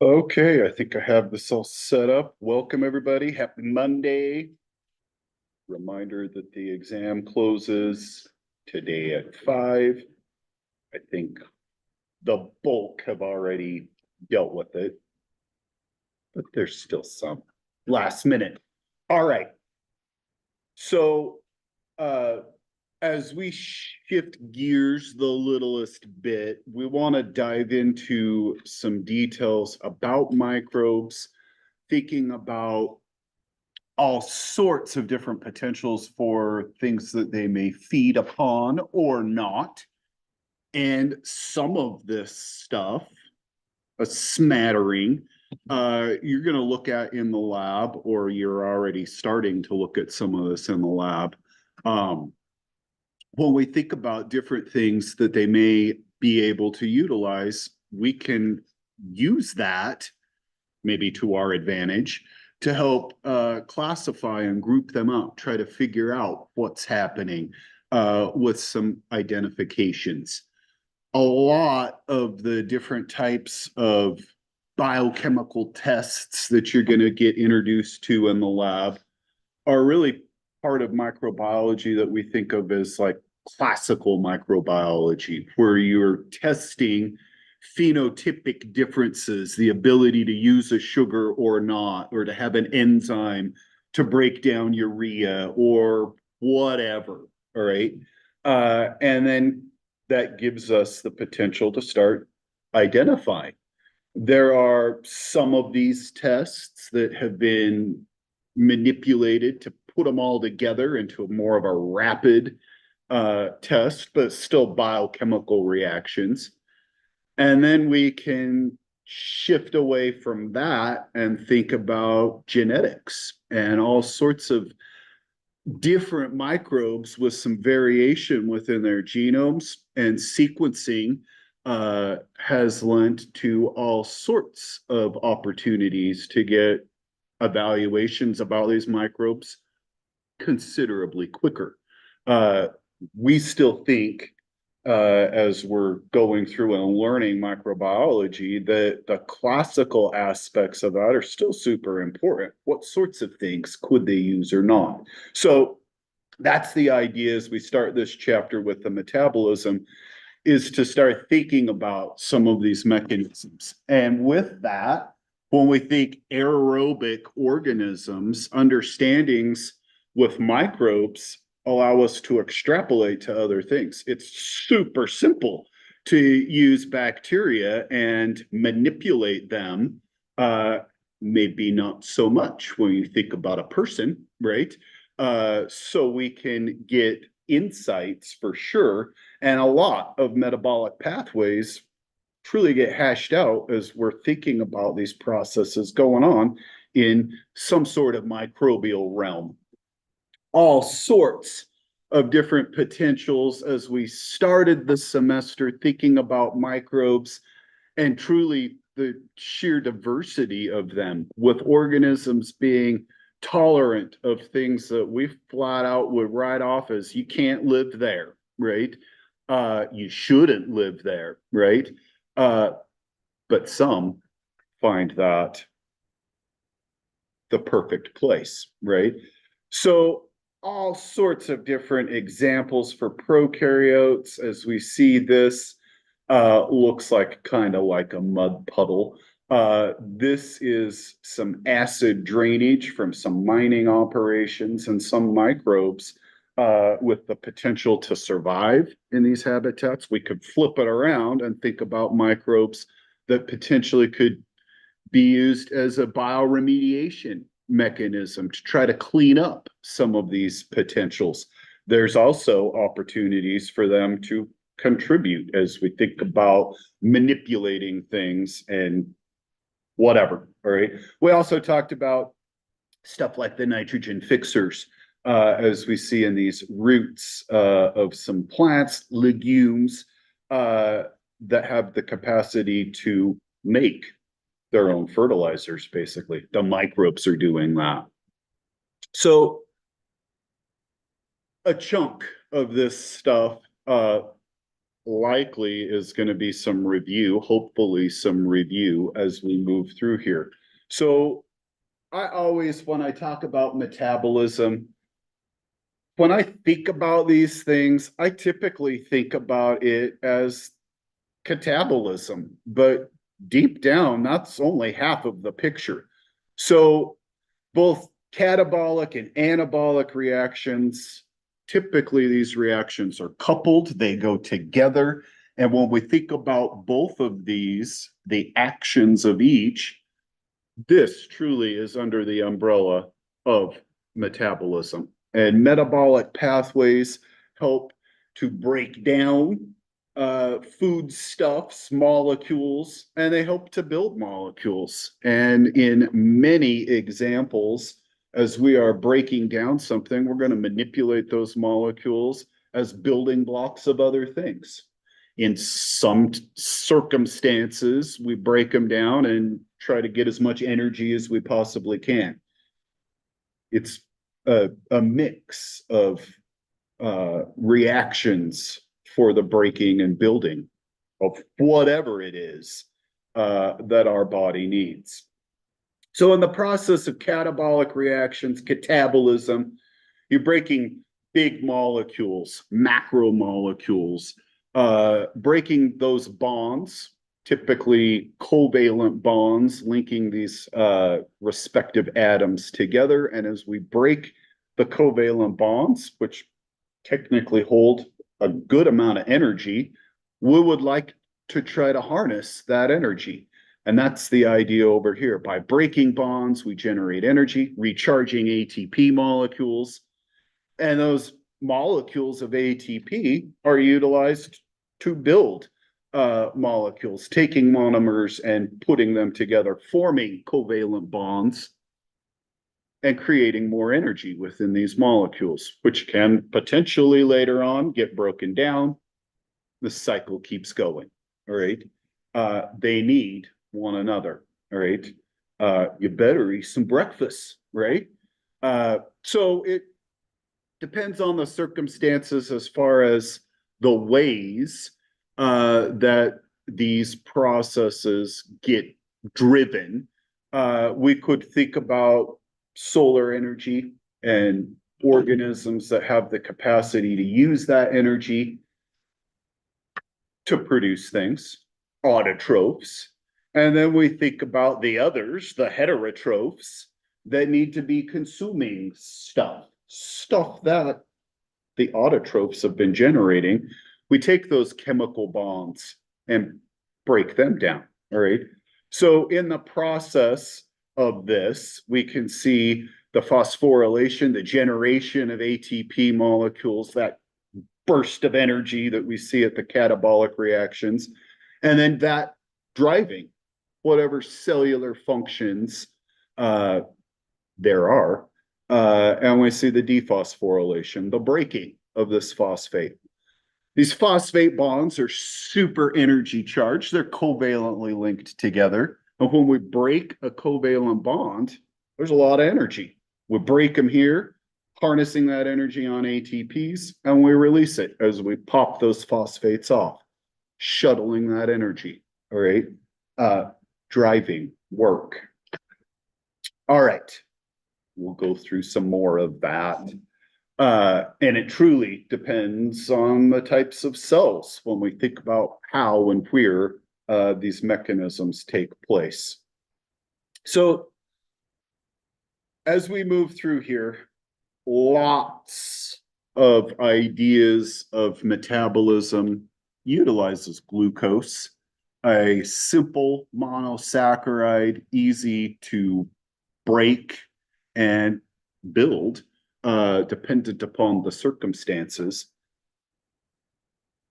Okay, I think I have this all set up. Welcome, everybody. Happy Monday. Reminder that the exam closes today at 5. I think the bulk have already dealt with it, but there's still some last minute. All right. So, as we shift gears the littlest bit, we want to dive into some details about microbes, thinking about all sorts of different potentials for things that they may feed upon or not. And some of this stuff, a smattering, you're going to look at in the lab, or you're already starting to look at some of this in the lab. When we think about different things that they may be able to utilize, we can use that maybe to our advantage to help classify and group them up, try to figure out what's happening with some identifications. A lot of the different types of biochemical tests that you're going to get introduced to in the lab are really part of microbiology that we think of as like classical microbiology, where you're testing phenotypic differences, the ability to use a sugar or not, or to have an enzyme to break down urea or whatever. All right. And then that gives us the potential to start identifying. There are some of these tests that have been manipulated to put them all together into more of a rapid test, but still biochemical reactions. And then we can shift away from that and think about genetics and all sorts of different microbes with some variation within their genomes, and sequencing has lent to all sorts of opportunities to get evaluations about these microbes considerably quicker. We still think, as we're going through and learning microbiology, that the classical aspects of that are still super important. What sorts of things could they use or not? So that's the idea as we start this chapter with the metabolism, is to start thinking about some of these mechanisms. And with that, when we think aerobic organisms, understandings with microbes allow us to extrapolate to other things. It's super simple to use bacteria and manipulate them. Maybe not so much when you think about a person, right? So we can get insights for sure. And a lot of metabolic pathways truly get hashed out as we're thinking about these processes going on in some sort of microbial realm. All sorts of different potentials as we started the semester thinking about microbes, and truly the sheer diversity of them, with organisms being tolerant of things that we flat out would write off as you can't live there, right? You shouldn't live there, right? But some find that the perfect place, right? So all sorts of different examples for prokaryotes. As we see, this looks like kind of like a mud puddle. This is some acid drainage from some mining operations and some microbes with the potential to survive in these habitats. We could flip it around and think about microbes that potentially could be used as a bioremediation mechanism to try to clean up some of these potentials. There's also opportunities for them to contribute as we think about manipulating things and whatever. All right. We also talked about stuff like the nitrogen fixers, as we see in these roots of some plants, legumes that have the capacity to make their own fertilizers, basically. The microbes are doing that. So a chunk of this stuff likely is going to be some review, hopefully some review as we move through here. So I always, when I talk about metabolism, when I think about these things, I typically think about it as catabolism, but deep down, that's only half of the picture. So both catabolic and anabolic reactions, typically these reactions are coupled, they go together. And when we think about both of these, the actions of each, this truly is under the umbrella of metabolism. And metabolic pathways help to break down foodstuffs, molecules, and they help to build molecules. And in many examples, as we are breaking down something, we're going to manipulate those molecules as building blocks of other things. In some circumstances, we break them down and try to get as much energy as we possibly can. It's a mix of reactions for the breaking and building of whatever it is that our body needs. So in the process of catabolic reactions, catabolism, you're breaking big molecules, macromolecules, breaking those bonds, typically covalent bonds linking these respective atoms together. And as we break the covalent bonds, which technically hold a good amount of energy, we would like to try to harness that energy. And that's the idea over here. By breaking bonds, we generate energy, recharging ATP molecules. And those molecules of ATP are utilized to build molecules, taking monomers and putting them together, forming covalent bonds and creating more energy within these molecules, which can potentially later on get broken down. The cycle keeps going. All right. They need one another. All right. You better eat some breakfast, right? So it depends on the circumstances as far as the ways that these processes get driven. We could think about solar energy and organisms that have the capacity to use that energy to produce things, autotrophs. And then we think about the others, the heterotrophs, that need to be consuming stuff that the autotrophs have been generating. We take those chemical bonds and break them down. All right. So in the process of this, we can see the phosphorylation, the generation of ATP molecules, that burst of energy that we see at the catabolic reactions, and then that driving whatever cellular functions there are. And we see the dephosphorylation, the breaking of this phosphate. These phosphate bonds are super energy charged. They're covalently linked together. And when we break a covalent bond, there's a lot of energy. We break them here, harnessing that energy on ATPs, and we release it as we pop those phosphates off, shuttling that energy. All right. Driving work. All right. We'll go through some more of that. And it truly depends on the types of cells when we think about how and where these mechanisms take place. So as we move through here, lots of ideas of metabolism utilizes glucose, a simple monosaccharide, easy to break and build, dependent upon the circumstances.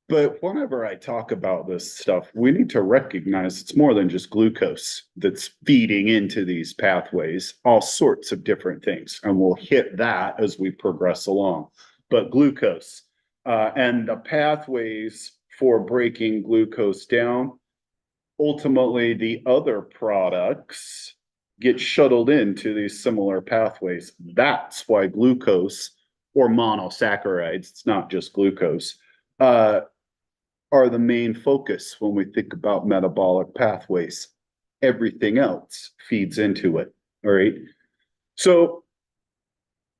But whenever I talk about this stuff, we need to recognize it's more than just glucose that's feeding into these pathways, all sorts of different things. And we'll hit that as we progress along. But glucose and the pathways for breaking glucose down, ultimately the other products get shuttled into these similar pathways. That's why glucose or monosaccharides, it's not just glucose, are the main focus when we think about metabolic pathways. Everything else feeds into it. All right. So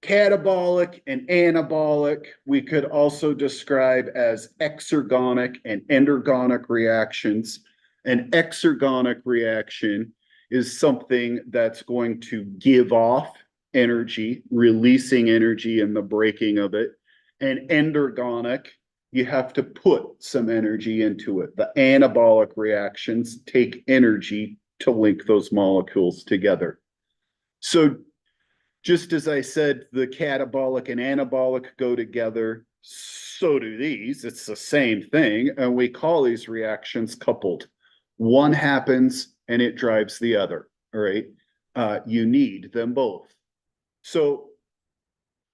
catabolic and anabolic, we could also describe as exergonic and endergonic reactions. An exergonic reaction is something that's going to give off energy, releasing energy in the breaking of it. And endergonic, you have to put some energy into it. The anabolic reactions take energy to link those molecules together. So just as I said, the catabolic and anabolic go together, so do these. It's the same thing. And we call these reactions coupled. One happens and it drives the other. All right. You need them both. So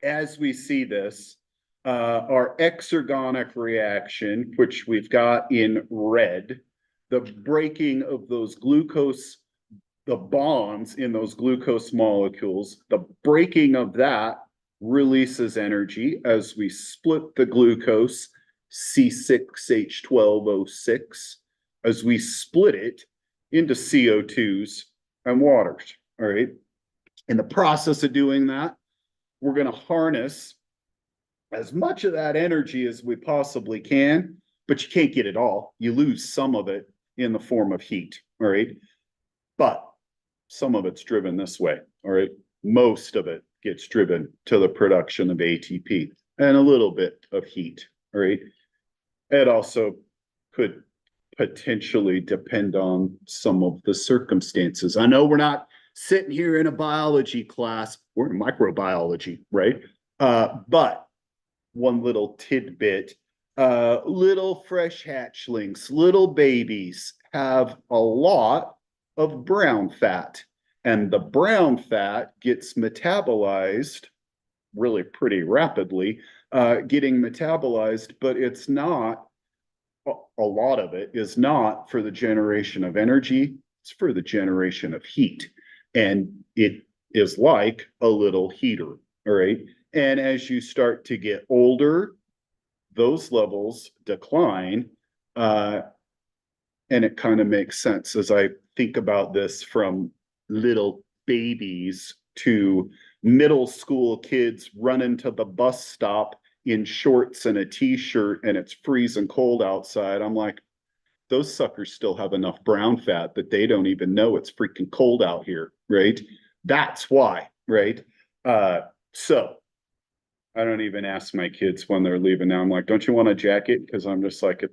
as we see this, our exergonic reaction, which we've got in red, the breaking of those glucose, the bonds in those glucose molecules, the breaking of that releases energy as we split the glucose, C6H12O6, as we split it into CO2s and waters, all right? In the process of doing that, we're going to harness as much of that energy as we possibly can, but you can't get it all. You lose some of it in the form of heat, all right? But some of it's driven this way, all right? Most of it gets driven to the production of ATP and a little bit of heat, all right? It also could potentially depend on some of the circumstances. I know we're not sitting here in a biology class, we're in microbiology, right? But one little tidbit, little fresh hatchlings, little babies have a lot of brown fat, and the brown fat gets metabolized really pretty rapidly, getting metabolized, but it's not, a lot of it is not for the generation of energy, it's for the generation of heat. And it is like a little heater, all right? And as you start to get older, those levels decline. And it kind of makes sense as I think about this from little babies to middle school kids running to the bus stop in shorts and a t-shirt and it's freezing cold outside. I'm like, those suckers still have enough brown fat that they don't even know it's freaking cold out here, right? That's why, right? So I don't even ask my kids when they're leaving now. I'm like, don't you want a jacket? Because I'm just like,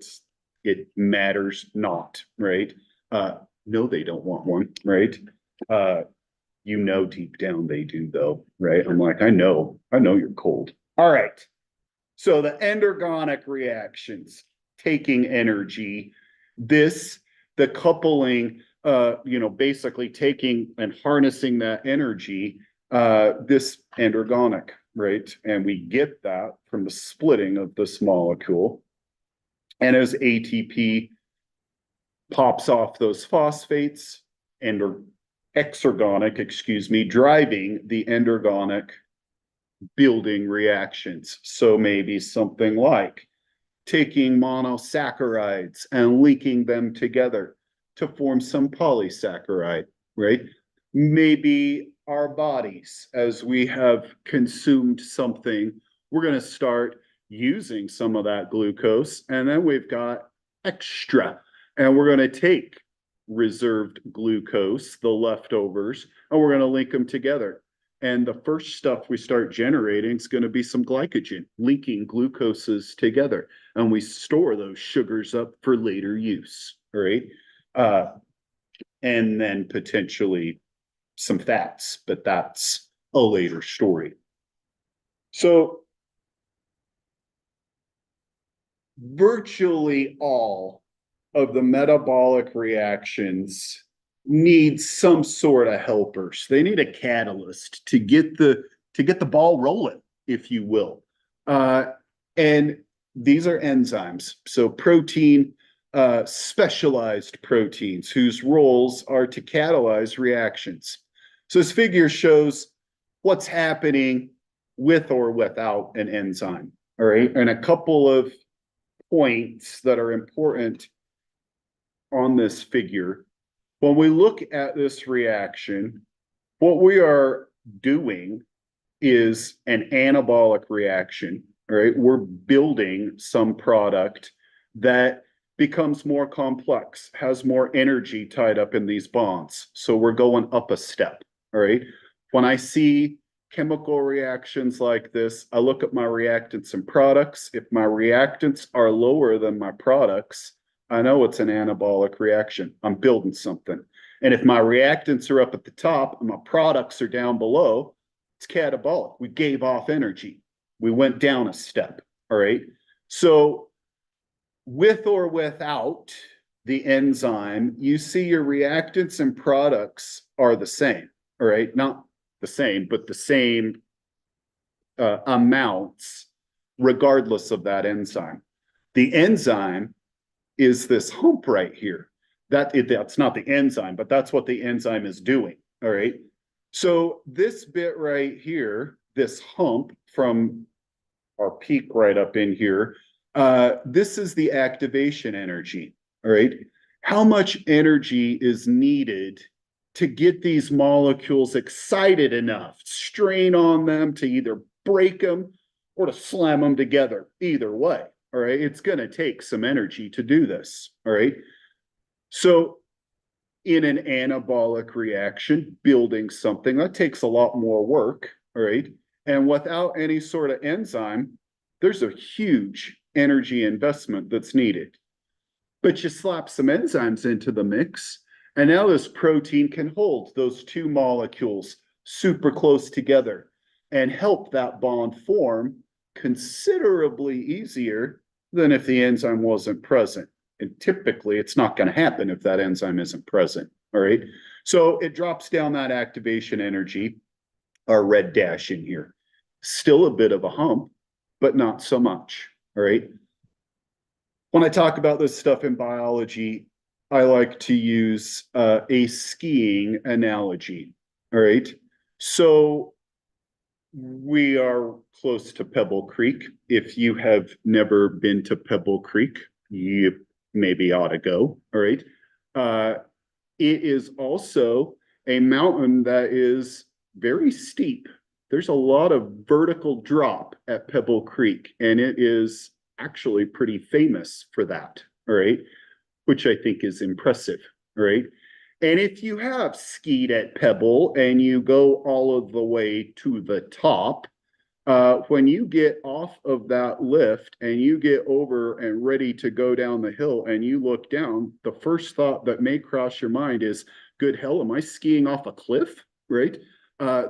it matters not, right? No, they don't want one, right? You know, deep down they do though, right? I'm like, I know you're cold. All right. So the endergonic reactions, taking energy, the coupling, basically taking and harnessing that energy, this endergonic, right? And we get that from the splitting of this molecule. And as ATP pops off those phosphates, exergonic, driving the endergonic building reactions. So maybe something like taking monosaccharides and linking them together to form some polysaccharide, right? Maybe our bodies, as we have consumed something, we're going to start using some of that glucose, and then we've got extra, and we're going to take reserved glucose, the leftovers, and we're going to link them together. And the first stuff we start generating is going to be some glycogen, linking glucoses together. And we store those sugars up for later use, right? And then potentially some fats, but that's a later story. So virtually all of the metabolic reactions need some sort of helpers. They need a catalyst to get the ball rolling, if you will. And these are enzymes. So protein, specialized proteins whose roles are to catalyze reactions. So this figure shows what's happening with or without an enzyme. All right. And a couple of points that are important on this figure. When we look at this reaction, what we are doing is an anabolic reaction, right? We're building some product that becomes more complex, has more energy tied up in these bonds. So we're going up a step, all right? When I see chemical reactions like this, I look at my reactants and products. If my reactants are lower than my products, I know it's an anabolic reaction. I'm building something. And if my reactants are up at the top and my products are down below, it's catabolic. We gave off energy. We went down a step. All right. So with or without the enzyme, you see your reactants and products are the same. All right. Not the same, but the same amounts regardless of that enzyme. The enzyme is this hump right here. That's not the enzyme, but that's what the enzyme is doing. All right. So this bit right here, this hump from our peak right up in here, this is the activation energy. All right. How much energy is needed to get these molecules excited enough, strain on them to either break them or to slam them together? Either way. All right. It's going to take some energy to do this. All right. So in an anabolic reaction, building something that takes a lot more work. All right. And without any sort of enzyme, there's a huge energy investment that's needed. But you slap some enzymes into the mix, and now this protein can hold those two molecules super close together and help that bond form considerably easier than if the enzyme wasn't present. And typically, it's not going to happen if that enzyme isn't present. All right. So it drops down that activation energy, our red dash in here. Still a bit of a hump, but not so much. All right. When I talk about this stuff in biology, I like to use a skiing analogy. All right. So we are close to Pebble Creek. If you have never been to Pebble Creek, you maybe ought to go. All right. It is also a mountain that is very steep. There's a lot of vertical drop at Pebble Creek, and it is actually pretty famous for that. All right. Which I think is impressive. All right. And if you have skied at Pebble and you go all of the way to the top, when you get off of that lift and you get over and ready to go down the hill and you look down, the first thought that may cross your mind is, good hell, am I skiing off a cliff? Right?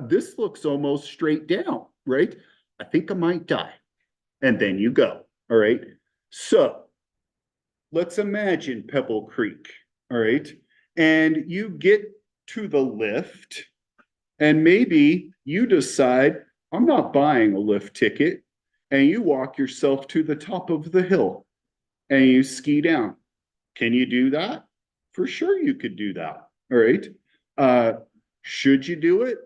This looks almost straight down, right? I think I might die. And then you go. All right. So let's imagine Pebble Creek. All right. And you get to the lift, and maybe you decide, I'm not buying a lift ticket, and you walk yourself to the top of the hill and you ski down. Can you do that? For sure you could do that. All right. Should you do it?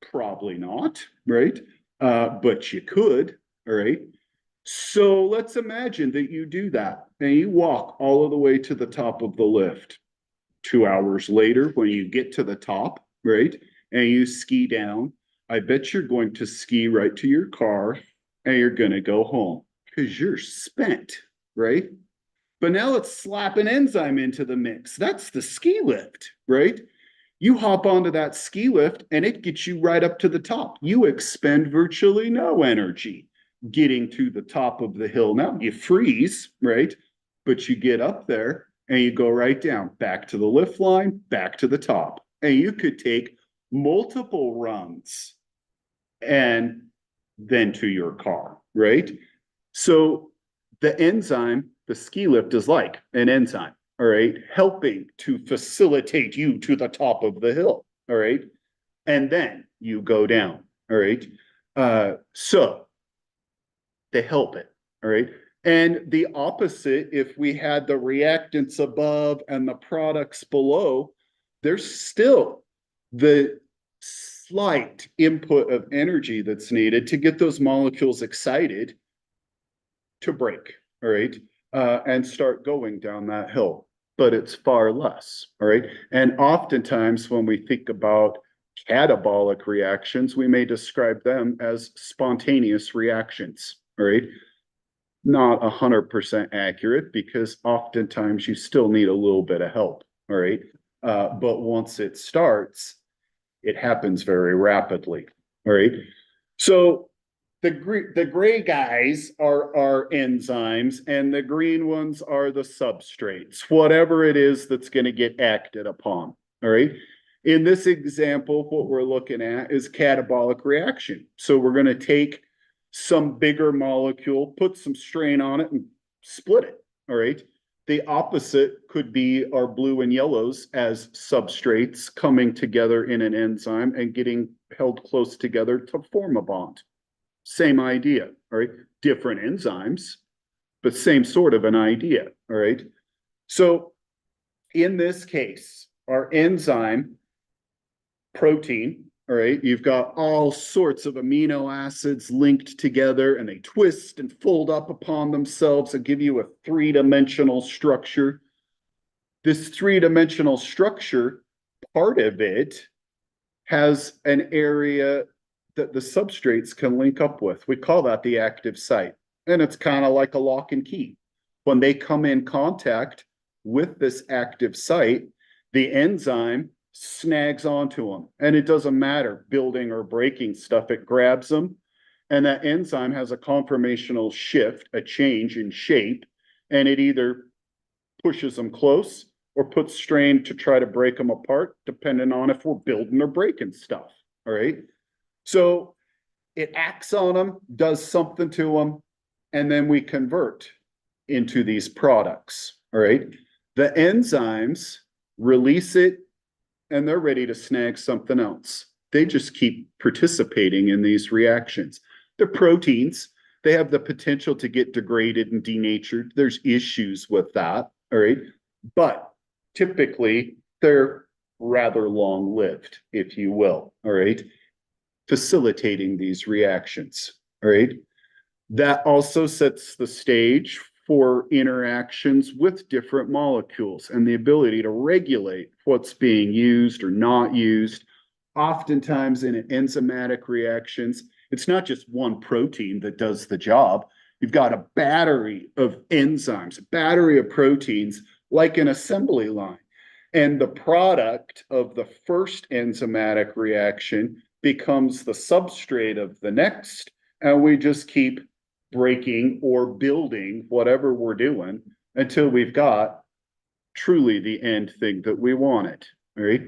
Probably not, right? But you could. All right. So let's imagine that you do that and you walk all of the way to the top of the lift. 2 hours later, when you get to the top, right, and you ski down, I bet you're going to ski right to your car and you're going to go home because you're spent, right? But now let's slap an enzyme into the mix. That's the ski lift, right? You hop onto that ski lift and it gets you right up to the top. You expend virtually no energy getting to the top of the hill. Now you freeze, right? But you get up there and you go right down, back to the lift line, back to the top. And you could take multiple runs and then to your car, right? So the enzyme, the ski lift is like an enzyme, all right, helping to facilitate you to the top of the hill, all right? And then you go down, all right? So they help it, all right? And the opposite, if we had the reactants above and the products below, there's still the slight input of energy that's needed to get those molecules excited to break, all right, and start going down that hill. But it's far less, all right? And oftentimes when we think about catabolic reactions, we may describe them as spontaneous reactions, all right? Not 100% accurate because oftentimes you still need a little bit of help, all right? But once it starts, it happens very rapidly, all right? So the gray guys are enzymes and the green ones are the substrates, whatever it is that's going to get acted upon, all right? In this example, what we're looking at is catabolic reaction. So we're going to take some bigger molecule, put some strain on it and split it, all right? The opposite could be our blue and yellows as substrates coming together in an enzyme and getting held close together to form a bond. Same idea, all right? Different enzymes, but same sort of an idea, all right? So in this case, our enzyme protein, all right, you've got all sorts of amino acids linked together and they twist and fold up upon themselves and give you a three-dimensional structure. This three-dimensional structure, part of it has an area that the substrates can link up with. We call that the active site. And it's kind of like a lock and key. When they come in contact with this active site, the enzyme snags onto them. And it doesn't matter building or breaking stuff, it grabs them. And that enzyme has a conformational shift, a change in shape, and it either pushes them close or puts strain to try to break them apart, depending on if we're building or breaking stuff. All right. So it acts on them, does something to them, and then we convert into these products. All right. The enzymes release it and they're ready to snag something else. They just keep participating in these reactions. They're proteins. They have the potential to get degraded and denatured. There's issues with that. All right. But typically they're rather long-lived, if you will. All right. Facilitating these reactions. All right. That also sets the stage for interactions with different molecules and the ability to regulate what's being used or not used. Oftentimes in enzymatic reactions, it's not just one protein that does the job. You've got a battery of enzymes, a battery of proteins, like an assembly line. And the product of the first enzymatic reaction becomes the substrate of the next, and we just keep breaking or building whatever we're doing until we've got truly the end thing that we wanted, right?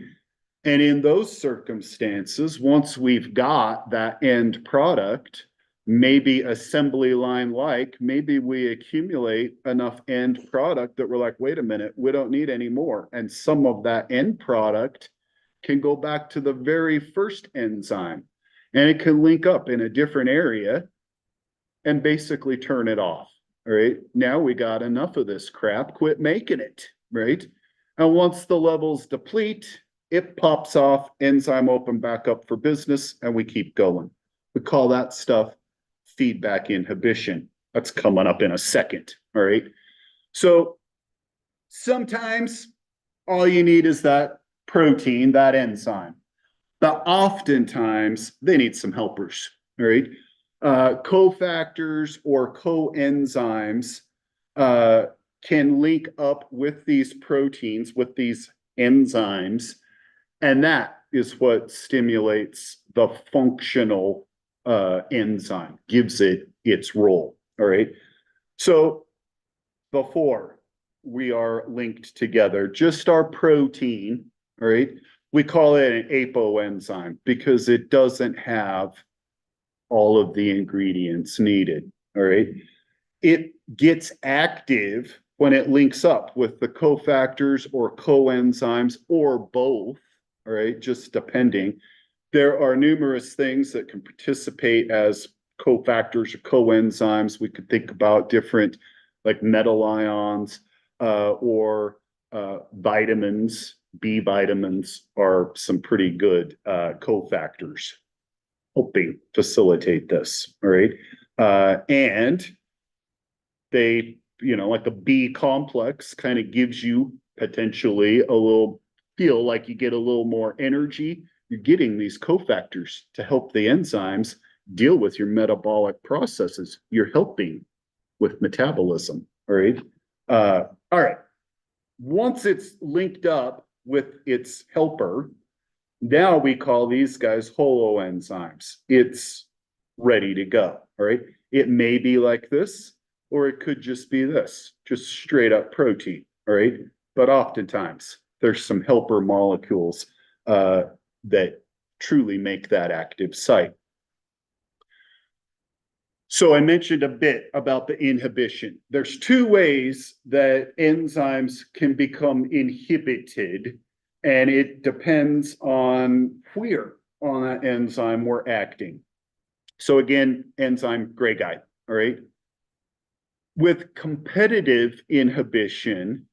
And in those circumstances, once we've got that end product, maybe assembly line like, maybe we accumulate enough end product that we're like, wait a minute, we don't need any more. And some of that end product can go back to the very first enzyme and it can link up in a different area and basically turn it off. All right. Now we got enough of this crap, quit making it. Right. And once the levels deplete, it pops off, enzyme open back up for business, and we keep going. We call that stuff feedback inhibition. That's coming up in a second. All right. So sometimes all you need is that protein, that enzyme. But oftentimes they need some helpers. All right. Cofactors or coenzymes can link up with these proteins, with these enzymes, and that is what stimulates the functional enzyme, gives it its role. All right. So before we are linked together, just our protein, all right, we call it an apoenzyme because it doesn't have all of the ingredients needed. All right. It gets active when it links up with the cofactors or coenzymes or both. All right. Just depending. There are numerous things that can participate as cofactors or coenzymes. We could think about different like metal ions or vitamins. B vitamins are some pretty good cofactors helping facilitate this. All right. And they, like a B complex kind of gives you potentially a little feel like you get a little more energy. You're getting these cofactors to help the enzymes deal with your metabolic processes. You're helping with metabolism. All right. All right. Once it's linked up with its helper, now we call these guys holoenzymes. It's ready to go. All right. It may be like this, or it could just be this, just straight up protein. All right. But oftentimes there's some helper molecules that truly make that active site. So I mentioned a bit about the inhibition. There's two ways that enzymes can become inhibited, and it depends on where on that enzyme we're acting. So again, enzyme gray guy, all right? With competitive inhibition,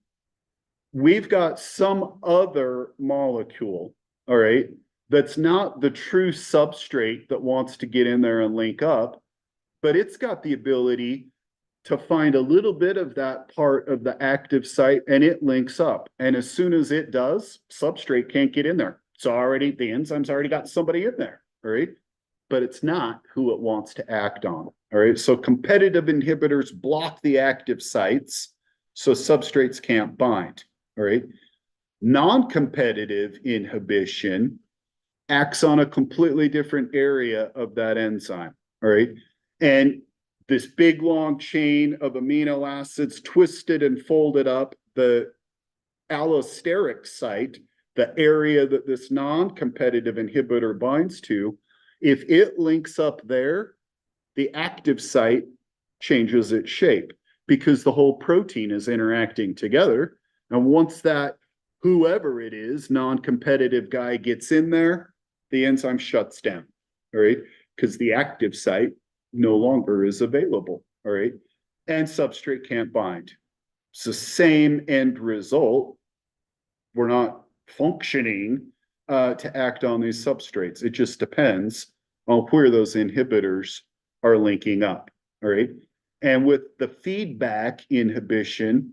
we've got some other molecule, all right, that's not the true substrate that wants to get in there and link up, but it's got the ability to find a little bit of that part of the active site and it links up. And as soon as it does, substrate can't get in there. It's already, the enzyme's already got somebody in there, all right? But it's not who it wants to act on, all right? So competitive inhibitors block the active sites so substrates can't bind, all right? Non-competitive inhibition acts on a completely different area of that enzyme, all right? And this big long chain of amino acids twisted and folded up, the allosteric site, the area that this non-competitive inhibitor binds to, if it links up there, the active site changes its shape because the whole protein is interacting together. And once that, whoever it is, non-competitive guy gets in there, the enzyme shuts down, all right? Because the active site no longer is available, all right? And substrate can't bind. It's the same end result. We're not functioning to act on these substrates. It just depends on where those inhibitors are linking up, all right? And with the feedback inhibition,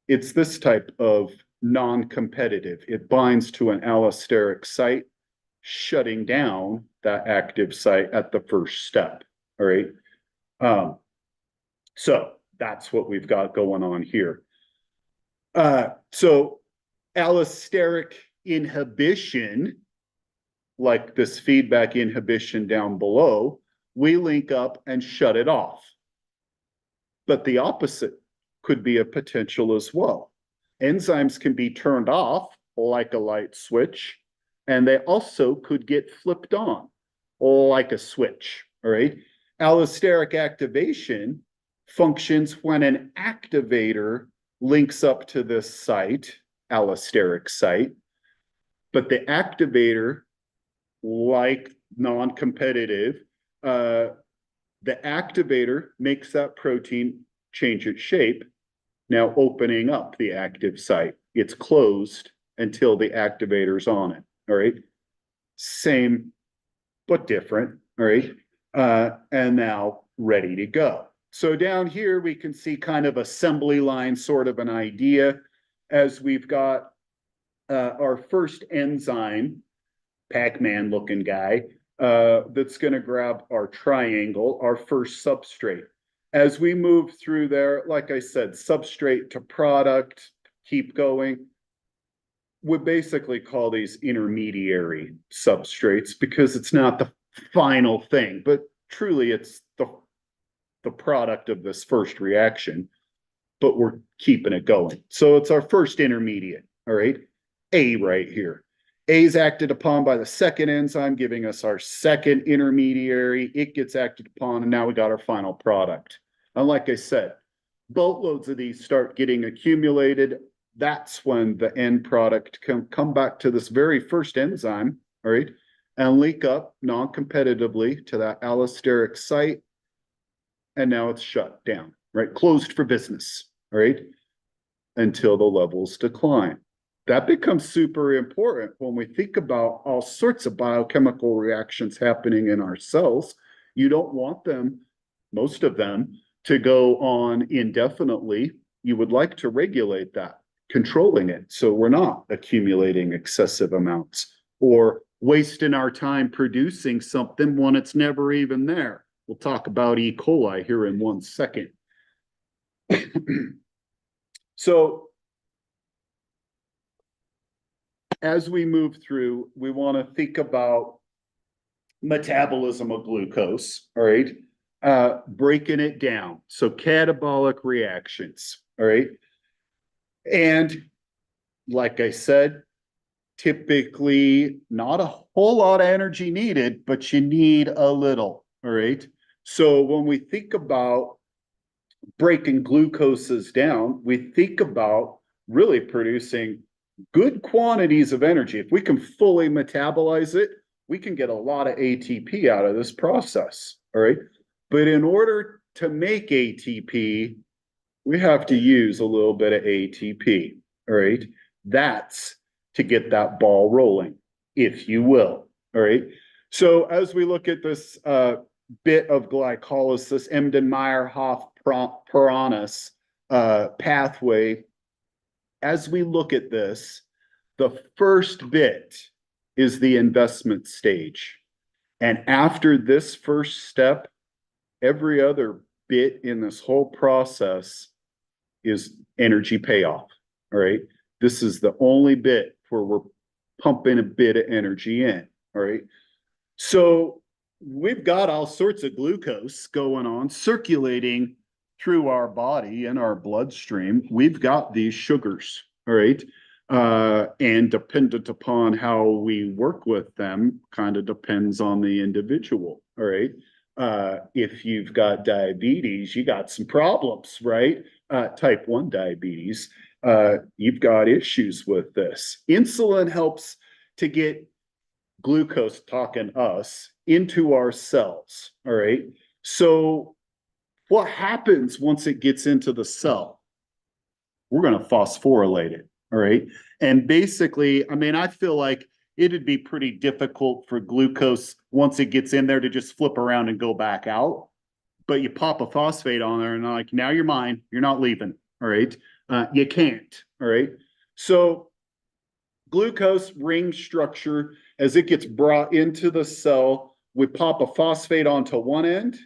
it's this type of non-competitive. It binds to an allosteric site, shutting down that active site at the first step, all right? So that's what we've got going on here. So allosteric inhibition, like this feedback inhibition down below, we link up and shut it off. But the opposite could be a potential as well. Enzymes can be turned off like a light switch, and they also could get flipped on like a switch, all right? Allosteric activation functions when an activator links up to this site, allosteric site, but the activator, like non-competitive, the activator makes that protein change its shape, now opening up the active site. It's closed until the activator's on it, all right? Same, but different, all right? And now ready to go. So down here, we can see kind of assembly line sort of an idea as we've got our first enzyme, Pac-Man looking guy, that's going to grab our triangle, our first substrate. As we move through there, like I said, substrate to product, keep going. We basically call these intermediary substrates because it's not the final thing, but truly it's the product of this first reaction, but we're keeping it going. So it's our first intermediate, all right? A right here. A is acted upon by the second enzyme, giving us our second intermediary. It gets acted upon, and now we got our final product. And like I said, boatloads of these start getting accumulated. That's when the end product can come back to this very first enzyme, all right, and leak up non-competitively to that allosteric site. And now it's shut down, right? Closed for business, all right, until the levels decline. That becomes super important when we think about all sorts of biochemical reactions happening in our cells. You don't want them, most of them, to go on indefinitely. You would like to regulate that, controlling it, so we're not accumulating excessive amounts or wasting our time producing something when it's never even there. We'll talk about E. coli here in 1 second. So as we move through, we want to think about metabolism of glucose, all right? Breaking it down. So catabolic reactions, all right? And like I said, typically not a whole lot of energy needed, but you need a little, all right? So when we think about breaking glucoses down, we think about really producing good quantities of energy. If we can fully metabolize it, we can get a lot of ATP out of this process, all right? But in order to make ATP, we have to use a little bit of ATP, all right? That's to get that ball rolling, if you will, all right? So as we look at this bit of glycolysis, Embden-Meyerhoff-Puranas pathway, as we look at this, the first bit is the investment stage. And after this first step, every other bit in this whole process is energy payoff, all right? This is the only bit where we're pumping a bit of energy in, all right? So we've got all sorts of glucose going on, circulating through our body and our bloodstream. We've got these sugars, all right? And dependent upon how we work with them, kind of depends on the individual, all right? If you've got diabetes, you got some problems, right? Type 1 diabetes, you've got issues with this. Insulin helps to get glucose, talking us, into our cells, all right? So what happens once it gets into the cell? We're going to phosphorylate it, all right? And basically, I mean, I feel like it'd be pretty difficult for glucose, once it gets in there, to just flip around and go back out. But you pop a phosphate on there and like, now you're mine, you're not leaving, all right? You can't, all right? So glucose ring structure, as it gets brought into the cell, we pop a phosphate onto one end,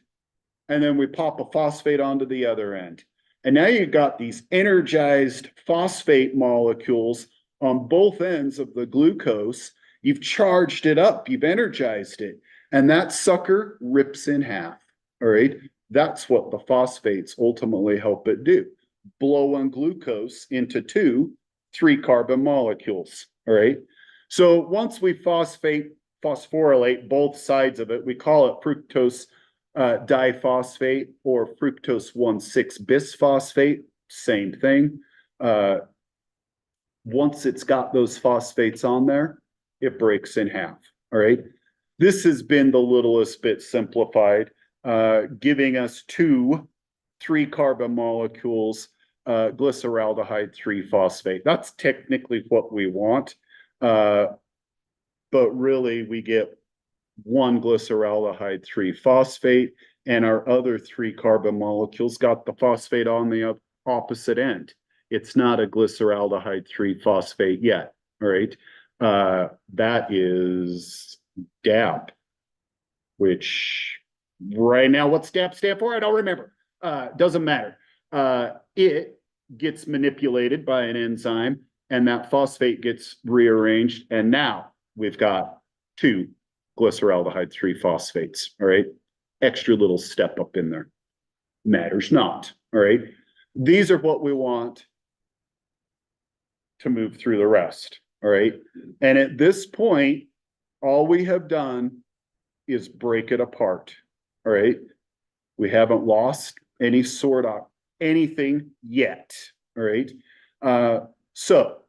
and then we pop a phosphate onto the other end. And now you've got these energized phosphate molecules on both ends of the glucose. You've charged it up, you've energized it, and that sucker rips in half, all right? That's what the phosphates ultimately help it do. Blow on glucose into 2 3-carbon molecules, all right? So once we phosphorylate both sides of it, we call it fructose diphosphate or fructose 1,6-bisphosphate, same thing. Once it's got those phosphates on there, it breaks in half, all right? This has been the littlest bit simplified, giving us 2 3-carbon molecules, glyceraldehyde 3-phosphate. That's technically what we want, but really we get 1 glyceraldehyde 3-phosphate, and our other 3-carbon molecules got the phosphate on the opposite end. It's not a glyceraldehyde 3-phosphate yet, all right? That is DAP, which right now, what's DAP stand for? I don't remember. Doesn't matter. It gets manipulated by an enzyme, and that phosphate gets rearranged, and now we've got 2 glyceraldehyde 3-phosphates, all right? Extra little step up in there. Matters not, all right? These are what we want to move through the rest, all right? And at this point, all we have done is break it apart, all right? We haven't lost any sort of anything yet, all right? So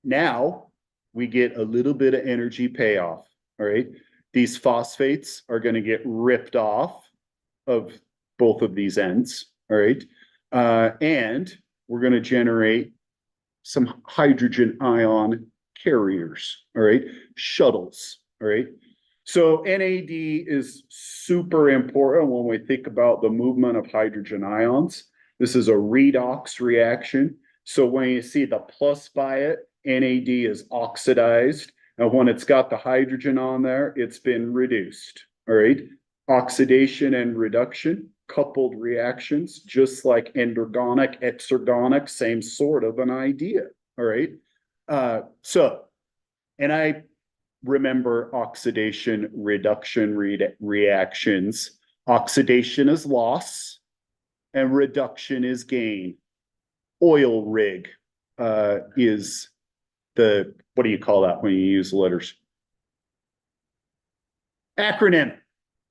now we get a little bit of energy payoff, all right? These phosphates are going to get ripped off of both of these ends, all right? And we're going to generate some hydrogen ion carriers, all right? Shuttles, all right? So NAD is super important when we think about the movement of hydrogen ions. This is a redox reaction. So when you see the plus by it, NAD is oxidized. And when it's got the hydrogen on there, it's been reduced, all right? Oxidation and reduction, coupled reactions, just like endergonic, exergonic, same sort of an idea, all right? And I remember oxidation reduction reactions. Oxidation is loss and reduction is gain. Oil rig is the, what do you call that when you use letters? Acronym.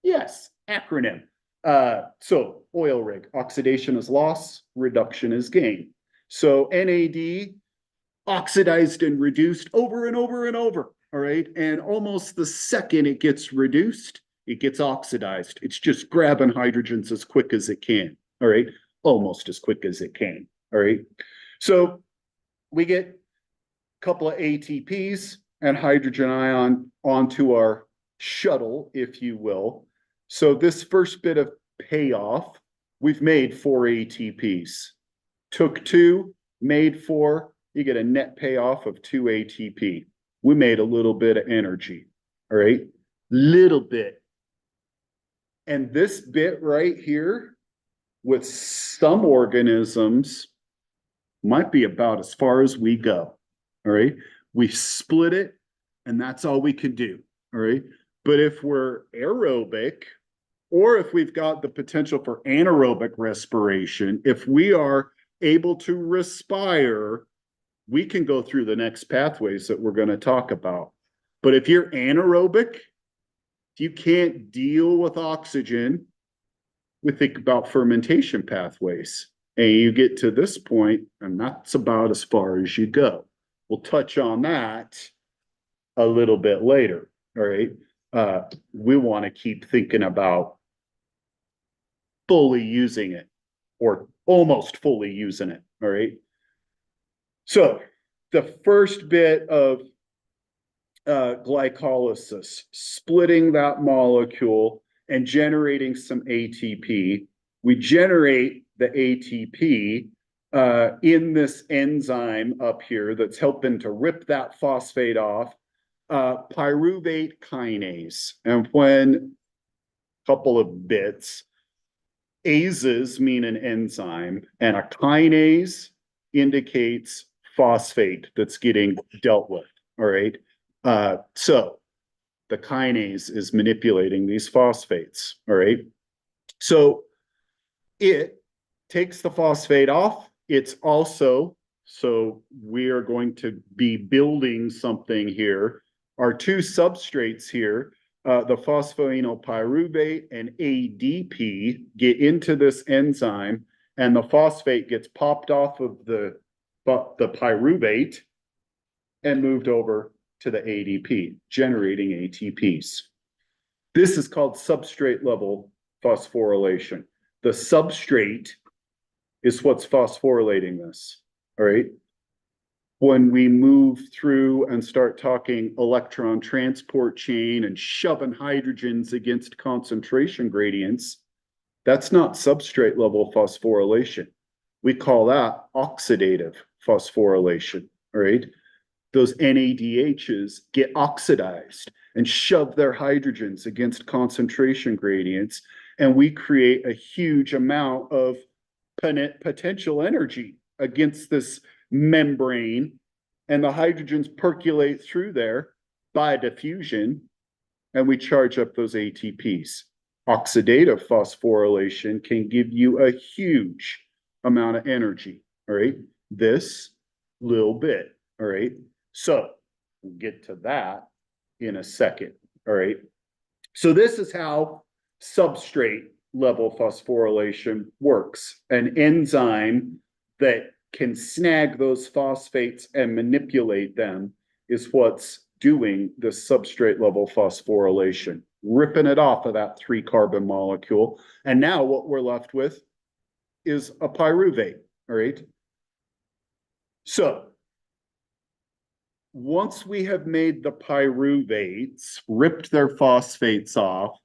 Yes, acronym. So oil rig, oxidation is loss, reduction is gain. So NAD oxidized and reduced over and over and over. All right. And almost the second it gets reduced, it gets oxidized. It's just grabbing hydrogens as quick as it can. All right. Almost as quick as it can. All right. So we get a couple of ATPs and hydrogen ion onto our shuttle, if you will. So this first bit of payoff, we've made 4 ATPs. Took 2, made 4, you get a net payoff of 2 ATP. We made a little bit of energy, all right? Little bit. And this bit right here, with some organisms, might be about as far as we go, all right? We split it, and that's all we can do, all right? But if we're aerobic, or if we've got the potential for anaerobic respiration, if we are able to respire, we can go through the next pathways that we're going to talk about. But if you're anaerobic, if you can't deal with oxygen, we think about fermentation pathways. And you get to this point, and that's about as far as you go. We'll touch on that a little bit later, all right? We want to keep thinking about fully using it, or almost fully using it, all right? So the first bit of glycolysis, splitting that molecule and generating some ATP. We generate the ATP in this enzyme up here that's helping to rip that phosphate off, pyruvate kinase. And when a couple of bits, ases mean an enzyme, and a kinase indicates phosphate that's getting dealt with, all right? So the kinase is manipulating these phosphates, all right? So it takes the phosphate off. It's also, so we are going to be building something here. Our 2 substrates here, the phosphoenolpyruvate and ADP, get into this enzyme, and the phosphate gets popped off of the pyruvate and moved over to the ADP, generating ATPs. This is called substrate level phosphorylation. The substrate is what's phosphorylating this, all right? When we move through and start talking electron transport chain and shoving hydrogens against concentration gradients, that's not substrate level phosphorylation. We call that oxidative phosphorylation, all right? Those NADHs get oxidized and shove their hydrogens against concentration gradients, and we create a huge amount of potential energy against this membrane, and the hydrogens percolate through there by diffusion, and we charge up those ATPs. Oxidative phosphorylation can give you a huge amount of energy, all right? This little bit, all right? So we'll get to that in a second. All right. So this is how substrate level phosphorylation works. An enzyme that can snag those phosphates and manipulate them is what's doing the substrate level phosphorylation, ripping it off of that 3-carbon molecule. And now what we're left with is a pyruvate, all right? So once we have made the pyruvates, ripped their phosphates off,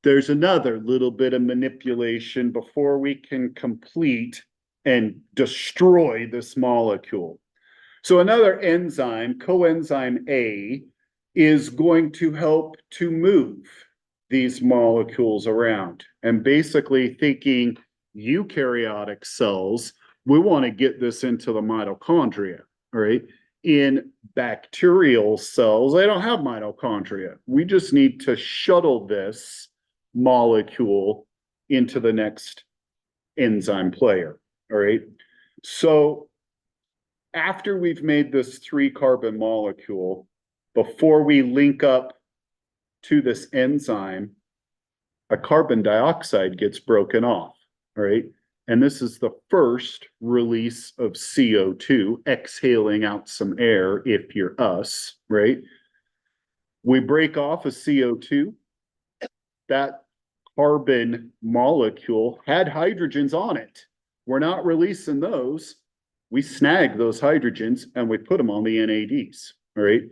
there's another little bit of manipulation before we can complete and destroy this molecule. So another enzyme, coenzyme A, is going to help to move these molecules around. And basically thinking eukaryotic cells, we want to get this into the mitochondria, all right? In bacterial cells, they don't have mitochondria. We just need to shuttle this molecule into the next enzyme player, all right? So after we've made this 3-carbon molecule, before we link up to this enzyme, a carbon dioxide gets broken off, all right? And this is the first release of CO2, exhaling out some air if you're us, right? We break off a CO2. That carbon molecule had hydrogens on it. We're not releasing those. We snag those hydrogens and we put them on the NADs, all right?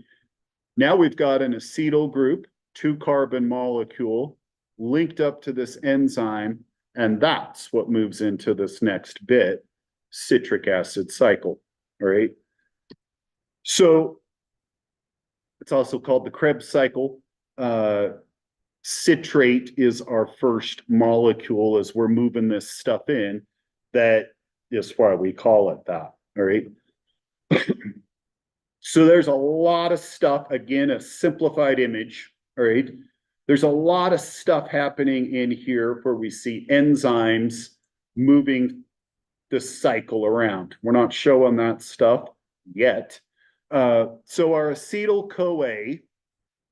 Now we've got an acetyl group, 2-carbon molecule, linked up to this enzyme, and that's what moves into this next bit, citric acid cycle, all right? So it's also called the Krebs cycle. Citrate is our first molecule as we're moving this stuff in. That is why we call it that, all right? So there's a lot of stuff, again, a simplified image, all right? There's a lot of stuff happening in here where we see enzymes moving the cycle around. We're not showing that stuff yet. So our acetyl-CoA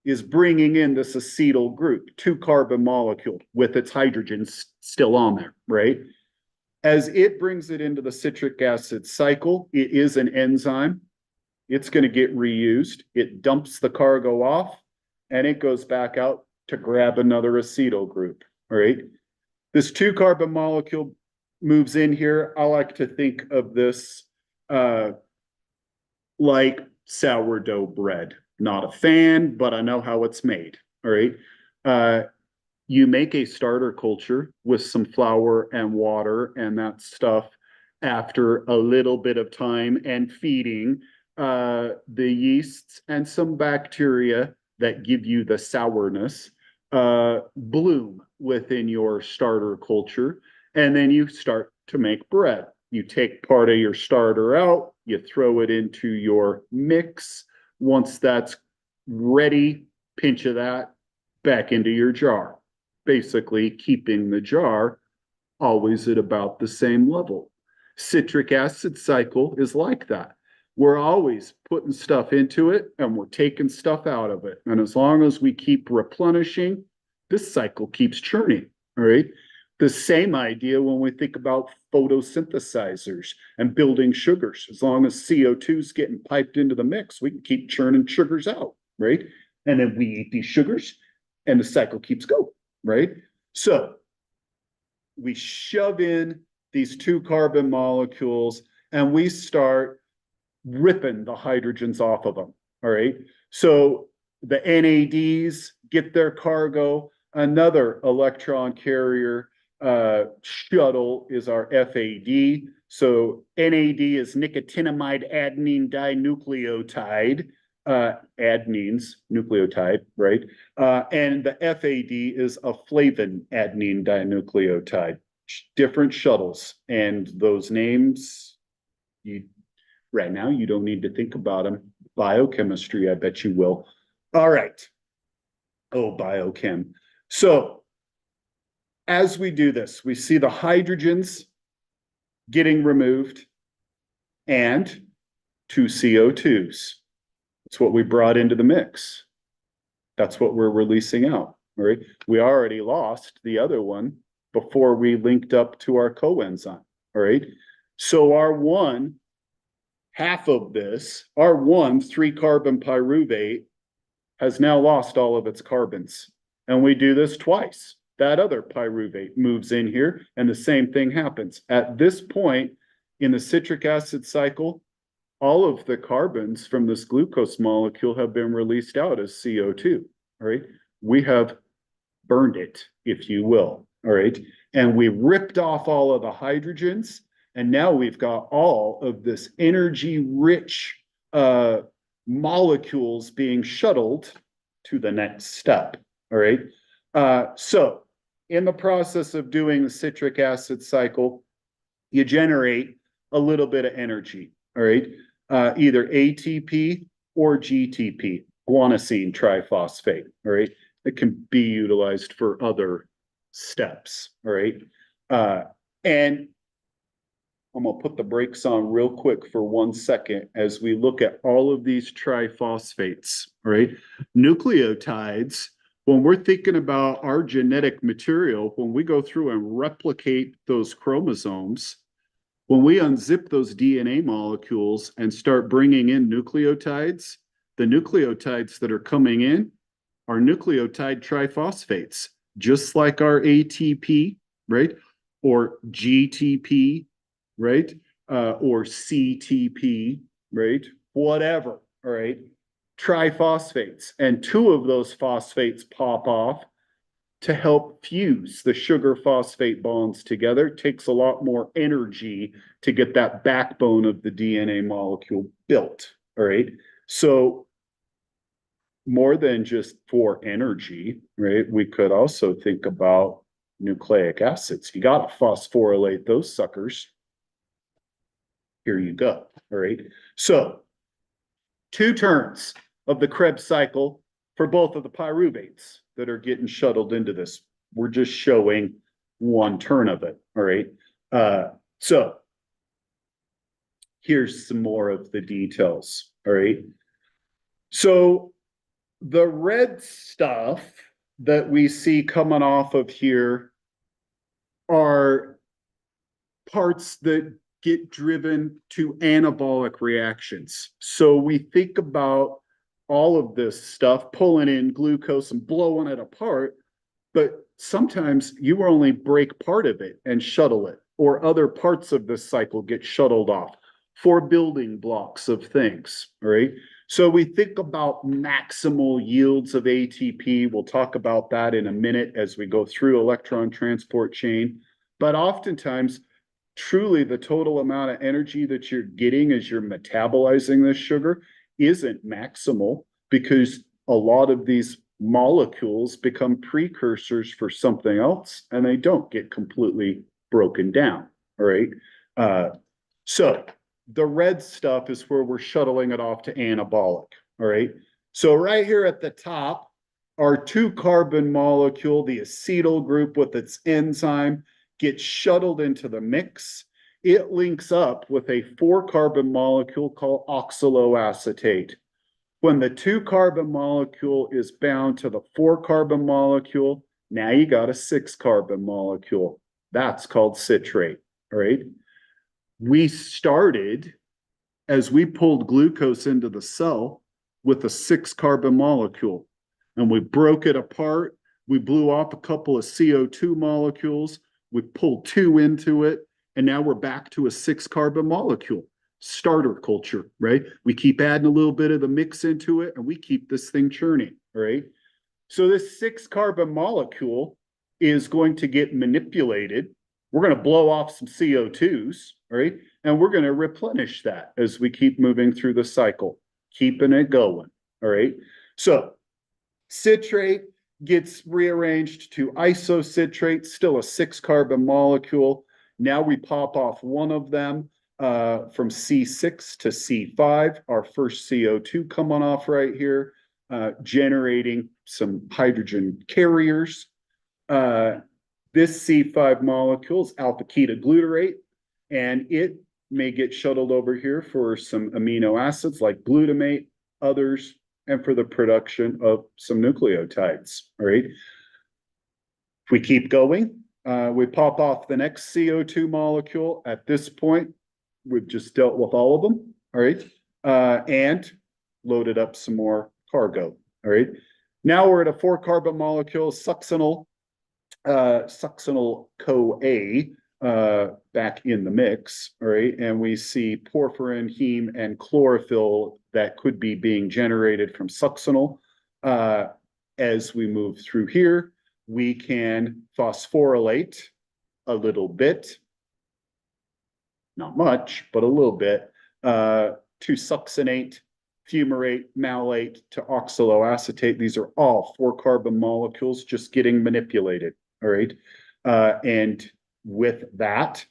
is bringing in this acetyl group, 2-carbon molecule with its hydrogens still on there, right? As it brings it into the citric acid cycle, it is an enzyme. It's going to get reused. It dumps the cargo off and it goes back out to grab another acetyl group, all right? This 2-carbon molecule moves in here. I like to think of this like sourdough bread. Not a fan, but I know how it's made, all right? You make a starter culture with some flour and water and that stuff after a little bit of time and feeding the yeasts and some bacteria that give you the sourness bloom within your starter culture. And then you start to make bread. You take part of your starter out, you throw it into your mix. Once that's ready, pinch of that back into your jar. Basically keeping the jar always at about the same level. Citric acid cycle is like that. We're always putting stuff into it and we're taking stuff out of it. And as long as we keep replenishing, this cycle keeps churning, all right? The same idea when we think about photosynthesizers and building sugars. As long as CO2 is getting piped into the mix, we can keep churning sugars out, right? And then we eat these sugars and the cycle keeps going, right? So we shove in these 2-carbon molecules and we start ripping the hydrogens off of them, all right? So the NADs get their cargo. Another electron carrier shuttle is our FAD. So NAD is nicotinamide adenine dinucleotide, adenines, nucleotide, right? And the FAD is a flavin adenine dinucleotide. Different shuttles. And those names, right now, you don't need to think about them. Biochemistry, I bet you will. All right. Oh, biochem. So as we do this, we see the hydrogens getting removed and 2 CO2s. It's what we brought into the mix. That's what we're releasing out, right? We already lost the other one before we linked up to our coenzyme, all right? So our one, half of this, our one 3-carbon pyruvate has now lost all of its carbons. And we do this twice. That other pyruvate moves in here and the same thing happens. At this point in the citric acid cycle, all of the carbons from this glucose molecule have been released out as CO2, all right? We have burned it, if you will, all right? And we ripped off all of the hydrogens, and now we've got all of this energy-rich molecules being shuttled to the next step, all right? So in the process of doing the citric acid cycle, you generate a little bit of energy, all right? Either ATP or GTP, guanosine triphosphate, all right? It can be utilized for other steps, all right? And I'm gonna put the brakes on real quick for 1 second as we look at all of these triphosphates, all right? Nucleotides, when we're thinking about our genetic material, when we go through and replicate those chromosomes, when we unzip those DNA molecules and start bringing in nucleotides, the nucleotides that are coming in are nucleotide triphosphates, just like our ATP, right? Or GTP, right? Or CTP, right? Whatever, all right? Triphosphates. And 2 of those phosphates pop off to help fuse the sugar phosphate bonds together. It takes a lot more energy to get that backbone of the DNA molecule built, all right? So more than just for energy, right? We could also think about nucleic acids. You got to phosphorylate those suckers. Here you go, all right? So 2 turns of the Krebs cycle for both of the pyruvates that are getting shuttled into this. We're just showing 1 turn of it, all right? So here's some more of the details, all right? So the red stuff that we see coming off of here are parts that get driven to anabolic reactions. So we think about all of this stuff, pulling in glucose and blowing it apart, but sometimes you only break part of it and shuttle it, or other parts of this cycle get shuttled off for building blocks of things, right? So we think about maximal yields of ATP. We'll talk about that in a minute as we go through electron transport chain. But oftentimes, truly the total amount of energy that you're getting as you're metabolizing this sugar isn't maximal, because a lot of these molecules become precursors for something else and they don't get completely broken down, all right? So the red stuff is where we're shuttling it off to anabolic, all right? So right here at the top, our 2-carbon molecule, the acetyl group with its enzyme, gets shuttled into the mix. It links up with a 4-carbon molecule called oxaloacetate. When the 2-carbon molecule is bound to the 4-carbon molecule, now you got a 6-carbon molecule. That's called citrate, all right? We started, as we pulled glucose into the cell, with a 6-carbon molecule, and we broke it apart. We blew off a couple of CO2 molecules. We pulled 2 into it, and now we're back to a 6-carbon molecule. Starter culture, right? We keep adding a little bit of the mix into it, and we keep this thing churning, all right? So this 6-carbon molecule is going to get manipulated. We're going to blow off some CO2s, right? And we're going to replenish that as we keep moving through the cycle, keeping it going, all right? So citrate gets rearranged to isocitrate, still a 6-carbon molecule. Now we pop off one of them from C6 to C5, our first CO2 coming off right here, generating some hydrogen carriers. This C5 molecule is alpha ketoglutarate, and it may get shuttled over here for some amino acids like glutamate, others, and for the production of some nucleotides, all right? If we keep going, we pop off the next CO2 molecule. At this point, we've just dealt with all of them, all right? And loaded up some more cargo, all right? Now we're at a 4-carbon molecule, succinyl CoA back in the mix, all right? And we see porphyrin, heme, and chlorophyll that could be being generated from succinyl. As we move through here, we can phosphorylate a little bit, not much, but a little bit, to succinate, fumarate, malate, to oxaloacetate. These are all 4-carbon molecules just getting manipulated, all right? And with that,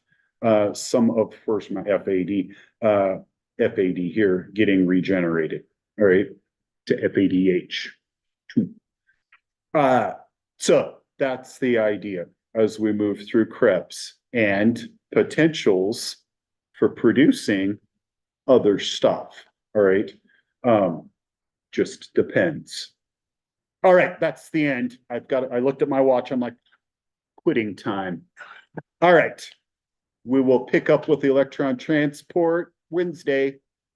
some of, first my FAD here getting regenerated, all right, to FADH2. So that's the idea as we move through Krebs and potentials for producing other stuff, all right? Just depends. All right, that's the end. I looked at my watch, I'm like, quitting time. All right, we will pick up with the electron transport Wednesday.